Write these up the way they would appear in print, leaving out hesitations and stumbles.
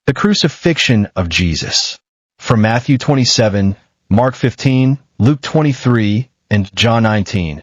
The Crucifixion of Jesus. From Matthew 27, Mark 15, Luke 23, and John 19.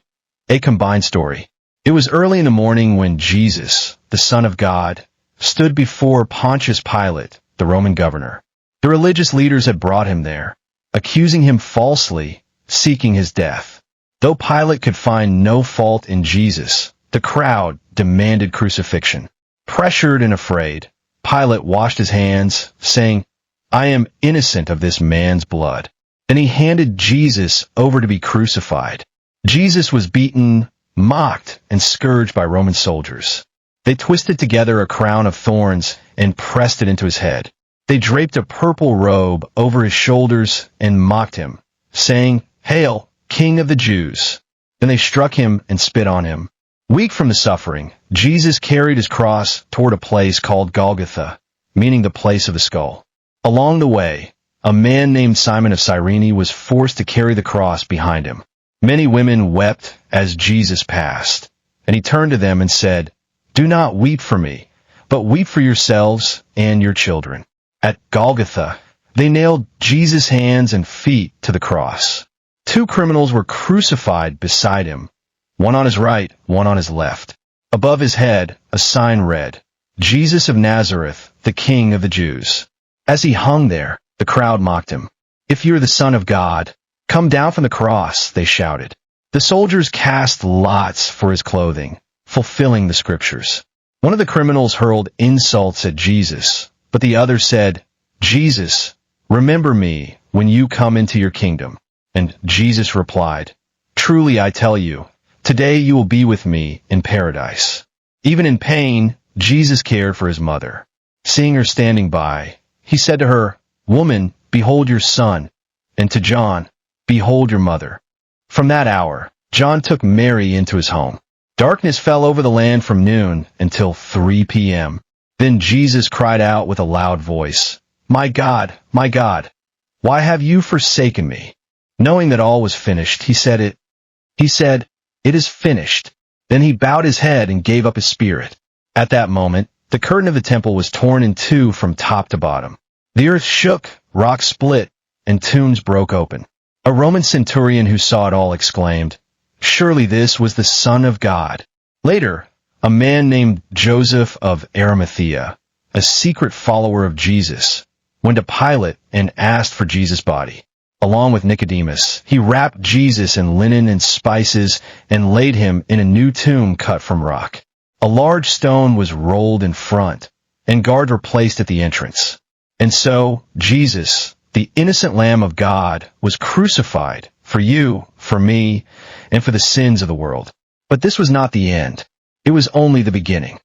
A combined story. It was early in the morning when Jesus, the Son of God, stood before Pontius Pilate, the Roman governor. The religious leaders had brought him there, accusing him falsely, seeking his death. Though Pilate could find no fault in Jesus, the crowd demanded crucifixion. Pressured and afraid, Pilate washed his hands, saying, "I am innocent of this man's blood." Then he handed Jesus over to be crucified. Jesus was beaten, mocked, and scourged by Roman soldiers. They twisted together a crown of thorns and pressed it into his head. They draped a purple robe over his shoulders and mocked him, saying, "Hail, King of the Jews!" Then they struck him and spit on him. Weak from the suffering, Jesus carried his cross toward a place called Golgotha, meaning the place of the skull. Along the way, a man named Simon of Cyrene was forced to carry the cross behind him. Many women wept as Jesus passed, and he turned to them and said, "Do not weep for me, but weep for yourselves and your children." At Golgotha, they nailed Jesus' hands and feet to the cross. Two criminals were crucified beside him, one on his right, one on his left. Above his head, a sign read, "Jesus of Nazareth, the King of the Jews." As he hung there, the crowd mocked him. "If you're the Son of God, come down from the cross," they shouted. The soldiers cast lots for his clothing, fulfilling the scriptures. One of the criminals hurled insults at Jesus, but the other said, "Jesus, remember me when you come into your kingdom." And Jesus replied, "Truly I tell you, today you will be with me in paradise." Even in pain, Jesus cared for his mother. Seeing her standing by, he said to her, "Woman, behold your son," and to John, "Behold your mother." From that hour, John took Mary into his home. Darkness fell over the land from noon until 3 p.m. Then Jesus cried out with a loud voice, my God, why have you forsaken me?" Knowing that all was finished, he said, "It is finished." Then he bowed his head and gave up his spirit. At that moment, the curtain of the temple was torn in two from top to bottom. The earth shook, rocks split, and tombs broke open. A Roman centurion who saw it all exclaimed, "Surely this was the Son of God." Later, a man named Joseph of Arimathea, a secret follower of Jesus, went to Pilate and asked for Jesus' body. Along with Nicodemus, he wrapped Jesus in linen and spices and laid him in a new tomb cut from rock. A large stone was rolled in front, and guards were placed at the entrance. And so, Jesus, the innocent Lamb of God, was crucified for you, for me, and for the sins of the world. But this was not the end. It was only the beginning.